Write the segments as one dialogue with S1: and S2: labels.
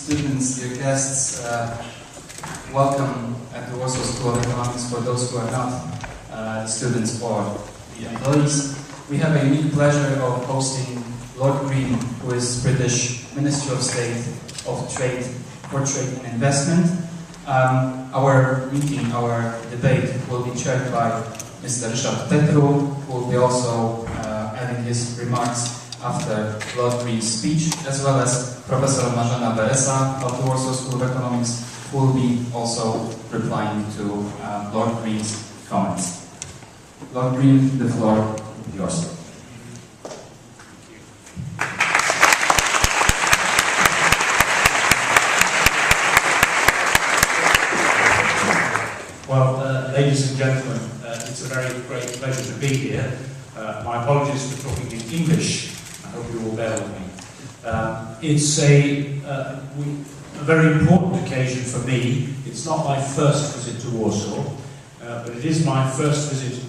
S1: students, dear guests, welcome at the Warsaw School of Economics for those who are not students or the employees. We have a unique pleasure of hosting Lord Green, who is British Minister of State of Trade for Trade and Investment. Our meeting, our debate will be chaired by Mr. Ryszard Petru, who will be also adding his remarks after Lord Green's speech, as well as Professor Marzena Beresa of the Warsaw School of Economics, who will be also replying to Lord Green's comments. Lord Green, the floor is yours.
S2: Well, ladies and gentlemen, it's a very great pleasure to be here. My apologies for talking in English. I hope you all bear with me. It's a very important occasion for me. It's not my first visit to Warsaw, but it is my first visit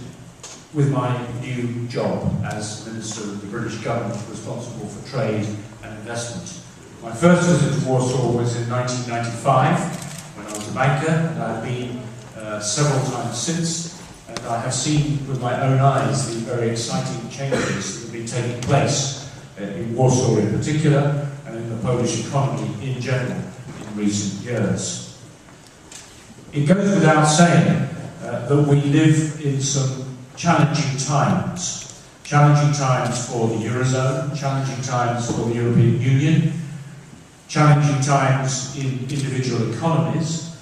S2: with my new job as Minister of the British Government responsible for trade and investment. My first visit to Warsaw was in 1995 when I was a banker, and I've been several times since, and I have seen with my own eyes the very exciting changes that have been taking place in Warsaw in particular, and in the Polish economy in general in recent years. It goes without saying that we live in some challenging times for the Eurozone, challenging times for the European Union, challenging times in individual economies,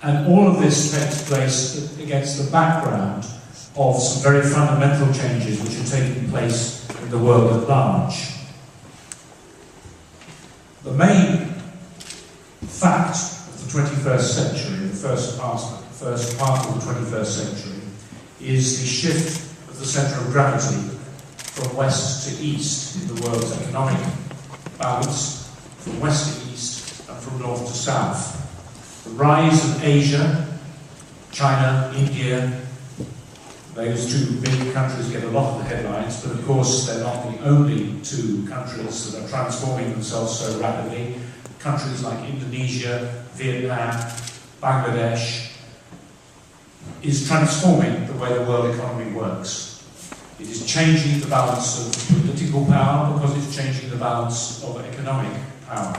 S2: and all of this takes place against the background of some very fundamental changes which are taking place in the world at large. The main fact of the 21st century, the first part of the 21st century, is the shift of the centre of gravity from west to east in the world's economic balance, from west to east and from north to south. The rise of Asia, China, India, those two big countries get a lot of the headlines, but of course they're not the only two countries that are transforming themselves so rapidly. Countries like Indonesia, Vietnam, Bangladesh is transforming the way the world economy works. It is changing the balance of political power because it's changing the balance of economic power.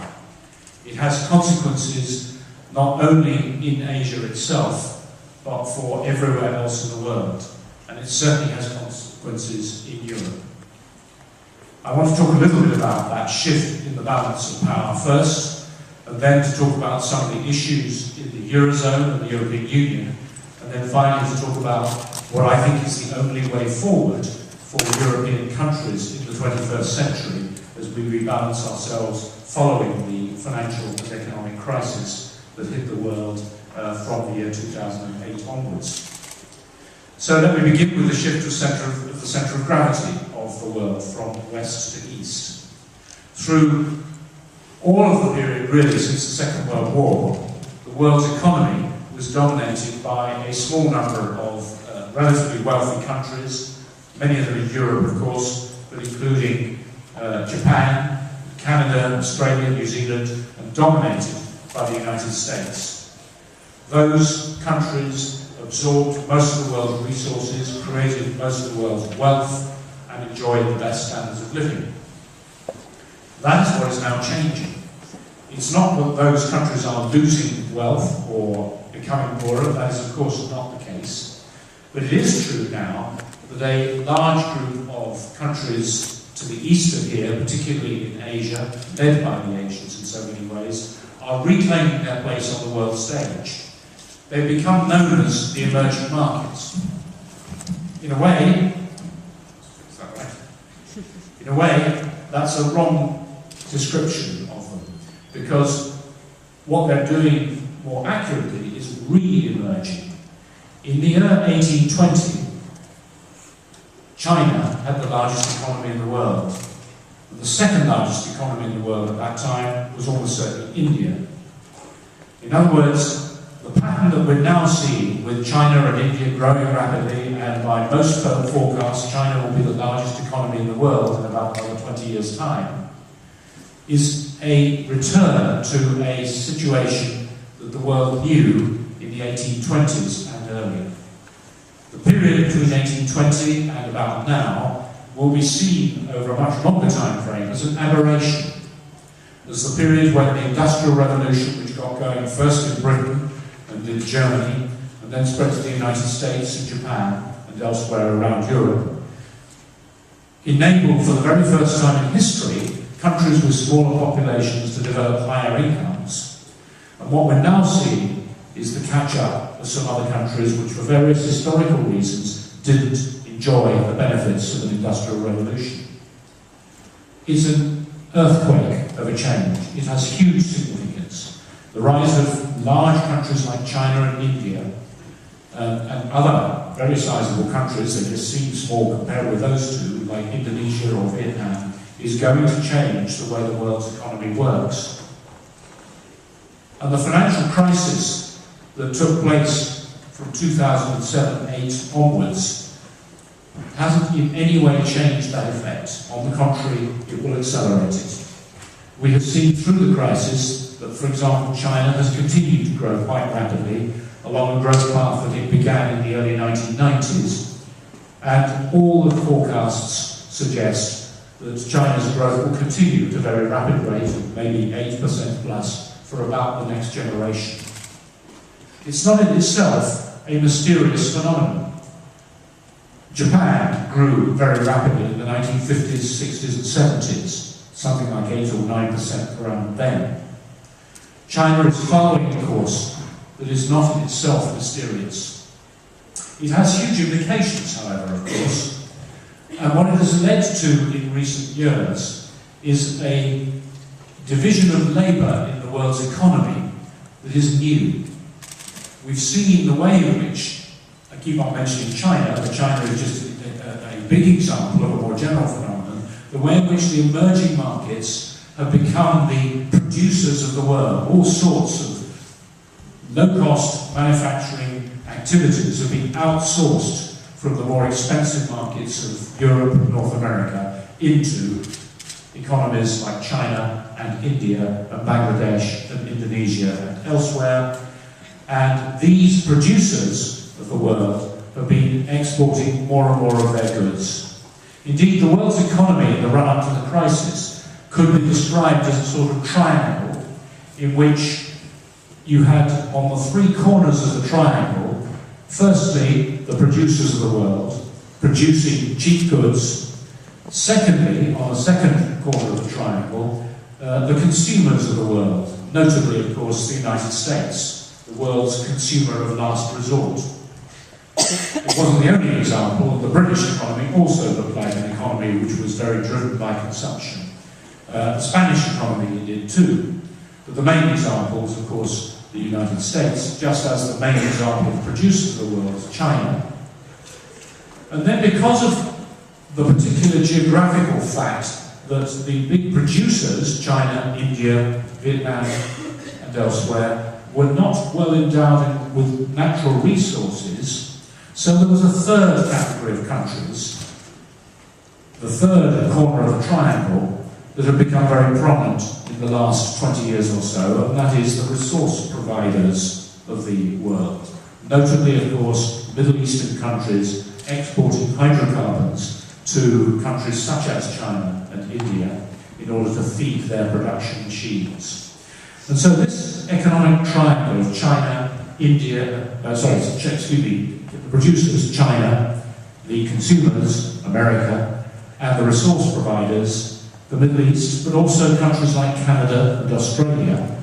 S2: It has consequences not only in Asia itself, but for everywhere else in the world. And it certainly has consequences in Europe. I want to talk a little bit about that shift in the balance of power first, and then to talk about some of the issues in the Eurozone and the European Union, and then finally to talk about what I think is the only way forward for European countries in the 21st century as we rebalance ourselves following the financial and economic crisis that hit the world from the year 2008 onwards. So let me begin with the shift of the centre of gravity of the world from west to east. Through all of the period, really, since the Second World War, the world's economy was dominated by a small number of relatively wealthy countries, many of them in Europe, of course, but including Japan, Canada, Australia, New Zealand, and dominated by the United States. Those countries absorbed most of the world's resources, created most of the world's wealth, and enjoyed the best standards of living. That is what is now changing. It's not that those countries are losing wealth or becoming poorer, that is of course not the case, but it is true now that a large group of countries to the east of here, particularly in Asia, led by the Asians in so many ways, are reclaiming their place on the world stage. They've become known as the emerging markets. In a way, is that right? In a way, that's a wrong description of them, because what they're doing more accurately is re-emerging. In the year 1820, China had the largest economy in the world. And the second largest economy in the world at that time was almost certainly India. In other words, the pattern that we're now seeing with China and India growing rapidly, and by most forecasts, China will be the largest economy in the world in about another 20 years' time. is a return to a situation that the world knew in the 1820s and earlier. The period between 1820 and about now will be seen over a much longer time frame as an aberration, as the period when the Industrial Revolution, which got going first in Britain and in Germany, and then spread to the United States and Japan and elsewhere around Europe, enabled for the very first time in history countries with smaller populations to develop higher incomes. And what we're now seeing is the catch-up of some other countries which for various historical reasons didn't enjoy the benefits of an industrial revolution. It's an earthquake of a change. It has huge significance. The rise of large countries like China and India and other very sizable countries that just seem small compared with those two, like Indonesia or Vietnam, is going to change the way the world's economy works. And the financial crisis that took place from 2007-8 onwards hasn't in any way changed that effect. On the contrary, it will accelerate it. We have seen through the crisis that, for example, China has continued to grow quite rapidly along a growth path that it began in the early 1990s, and all the forecasts suggest that China's growth will continue at a very rapid rate, maybe 8% plus, for about the next generation. It's not in itself a mysterious phenomenon. Japan grew very rapidly in the 1950s, 60s and 70s, something like 8 or 9% per annum then. China is following a course that is not in itself mysterious. It has huge implications, however, of course. And what it has led to in recent years is a division of labour in the world's economy that is new. We've seen the way in which, I keep on mentioning China, but China is just a big example of a more general phenomenon, the way in which the emerging markets have become the producers of the world. All sorts of low-cost manufacturing activities have been outsourced from the more expensive markets of Europe and North America into economies like China and India and Bangladesh and Indonesia and elsewhere. And these producers of the world have been exporting more and more of their goods. Indeed, the world's economy in the run-up to the crisis could be described as a sort of triangle in which you had on the three corners of the triangle, firstly, the producers of the world, producing cheap goods. Secondly, on the second corner of the triangle, the consumers of the world, notably, of course, the United States, the world's consumer of last resort. It wasn't the only example. The British economy also looked like an economy which was very driven by consumption. The Spanish economy did too. But the main example is, of course, the United States, just as the main example of producers of the world is China. And then because of the particular geographical fact that the big producers, China, India, Vietnam and elsewhere, were not well endowed with natural resources, so there was a third category of countries, the third corner of the triangle, that have become very prominent in the last 20 years or so, and that is the resource providers of the world. Notably, of course, Middle Eastern countries exporting hydrocarbons to countries such as China and India in order to feed their production machines. And so this economic triangle of China, India, the producers, China, the consumers, America, and the resource providers, the Middle East, but also countries like Canada and Australia,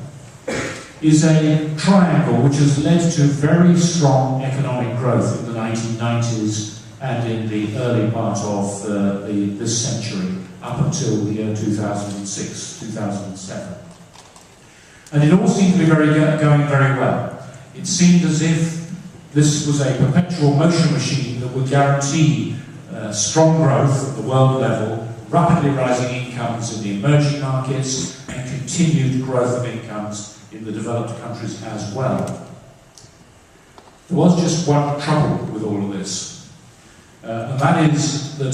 S2: is a triangle which has led to very strong economic growth in the 1990s and in the early part of this century, up until the year 2006, 2007. And it all seemed to be going very well. It seemed as if this was a perpetual motion machine that would guarantee strong growth at the world level, rapidly rising incomes in the emerging markets, and continued growth of incomes in the developed countries as well. There was just one trouble with all of this, and that is that